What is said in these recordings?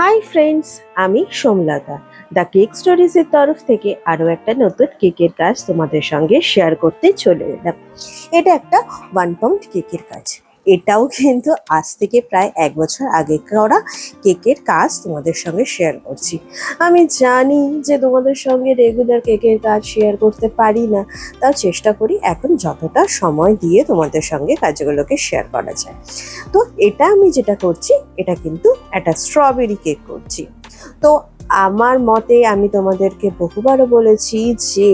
Hi friends, আমি Somlata. The cake স্টোরিজের তরফ থেকে আরও একটা নতুন কেকের কাজ তোমাদের সঙ্গে শেয়ার করতে চলে এলাম। এটা একটা 1 পাউন্ড কেকের কাজ। এটাও কিন্তু আজ থেকে প্রায় 1 বছর আগে করা কেকের কাজ তোমাদের সঙ্গে শেয়ার করছি। আমি জানি যে তোমাদের সঙ্গে রেগুলার কেকের কাজ শেয়ার করতে পারি না, তাও চেষ্টা করি এখন যতটা সময় দিয়ে তোমাদের সঙ্গে কাজগুলোকে শেয়ার করা যায়। তো এটা আমি যেটা করছি, এটা কিন্তু একটা স্ট্রবেরি কেক করছি। তো আমার মতে আমি তোমাদেরকে বহুবারও বলেছি যে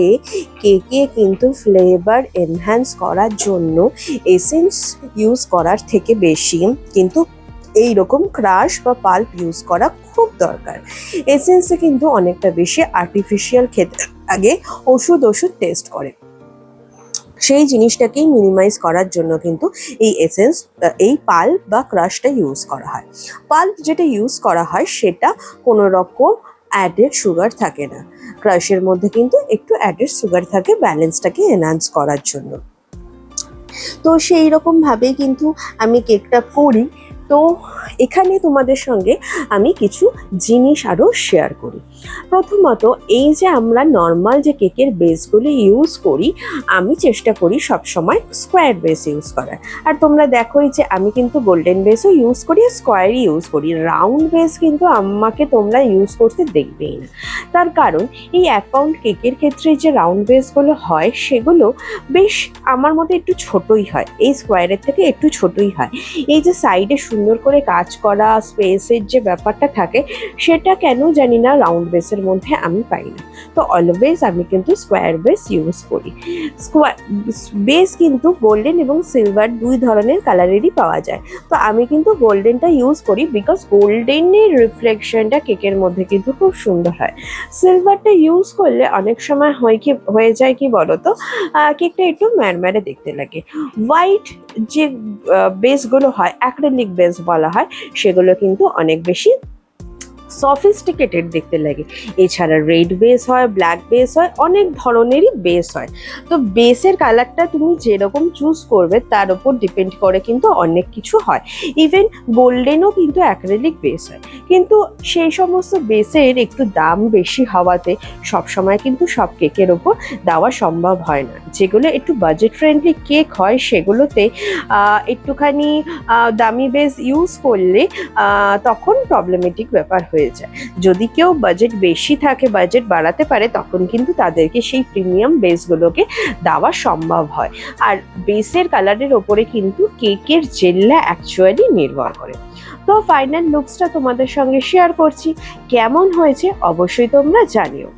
কেকে কিন্তু ফ্লেভার এনহ্যান্স করার জন্য এসেন্স ইউজ করার থেকে বেশি কিন্তু এই রকম ক্রাশ বা পাল্প ইউজ করা খুব দরকার। এসেন্সে কিন্তু অনেকটা বেশি আর্টিফিশিয়াল খেতে আগে ওষুধ টেস্ট করে, সেই জিনিসটাকেই মিনিমাইজ করার জন্য কিন্তু এই পাল্প বা ক্রাশটা ইউজ করা হয়। পাল্প যেটা ইউজ করা হয় সেটা কোনো রকম অ্যাডেড সুগার থাকে না, ক্রাশের মধ্যে কিন্তু একটু অ্যাডেড সুগার থাকে ব্যালেন্সটাকে এনহান্স করার জন্য। তো সেই রকমভাবেই কিন্তু আমি কেকটা করি। তো এখানে তোমাদের সঙ্গে আমি কিছু জিনিস আরও শেয়ার করি। প্রথমত, এই যে আমরা নর্মাল যে কেকের বেসগুলো ইউজ করি, আমি চেষ্টা করি সবসময় স্কোয়ার বেস ইউজ করার। আর তোমরা দেখোই যে আমি কিন্তু গোল্ডেন বেসও ইউজ করি, স্কোয়ারই ইউজ করি। রাউন্ড বেস কিন্তু আমাকে তোমরা ইউজ করতে দেখবেই না। তার কারণ এই 1 পাউন্ড কেকের ক্ষেত্রে যে রাউন্ড বেসগুলো হয় সেগুলো বেশ আমার মতে একটু ছোটই হয়, এই স্কোয়ারের থেকে একটু ছোটই হয়। এই যে সাইডে সুন্দর করে কাজ করা স্পেসের যে ব্যাপারটা থাকে, সেটা কেন জানি না রাউন্ড বেসের মধ্যে আমি পাই না। তো অলওয়েজ আমি কিন্তু স্কোয়ার বেস ইউজ করি। স্কোয়ার বেস কিন্তু গোল্ডেন এবং সিলভার দুই ধরনের কালারেরই পাওয়া যায়। তো আমি কিন্তু গোল্ডেনটা ইউজ করি বিকজ গোল্ডেনের রিফ্লেকশনটা কেকের মধ্যে কিন্তু খুব সুন্দর হয়। সিলভারটা ইউজ করলে অনেক সময় হয়ে যায় কি বলতো, কেকটা একটু ম্যারম্যারে দেখতে লাগে। হোয়াইট যে বেসগুলো হয়, অ্যাক্রিলিক বেস বলা হয়, সেগুলো কিন্তু অনেক বেশি সফিস্টিকেটেড দেখতে লাগে। এছাড়া রেড বেস হয়, ব্ল্যাক বেস হয়, অনেক ধরনেরই বেস হয়। তো বেসের কালারটা তুমি যেরকম চুজ করবে তার উপর ডিপেন্ড করে কিন্তু অনেক কিছু হয়। ইভেন গোল্ডেনও কিন্তু অ্যাক্রিলিক বেস হয়, কিন্তু সেই সমস্ত বেসের একটু দাম বেশি হওয়াতে সবসময় কিন্তু সব কেকের ওপর দেওয়া সম্ভব হয় না। যেগুলো একটু বাজেট ফ্রেন্ডলি কেক হয় সেগুলোতে একটুখানি দামি বেস ইউজ করলে তখন প্রবলেমেটিক ব্যাপার হয়ে যায়। যদি কেউ বাজেট বেশি থাকে, বাজেট বাড়াতে পারে, তখন কিন্তু তাদেরকে সেই প্রিমিয়াম বেসগুলোকে দেওয়া সম্ভব হয়। আর বেসের কালারের ওপরে কিন্তু কেকের জেল্লা অ্যাকচুয়ালি নির্ভর করে। তো ফাইনাল লুকসটা তোমাদের সঙ্গে শেয়ার করছি, কেমন হয়েছে অবশ্যই তোমরা জানিও।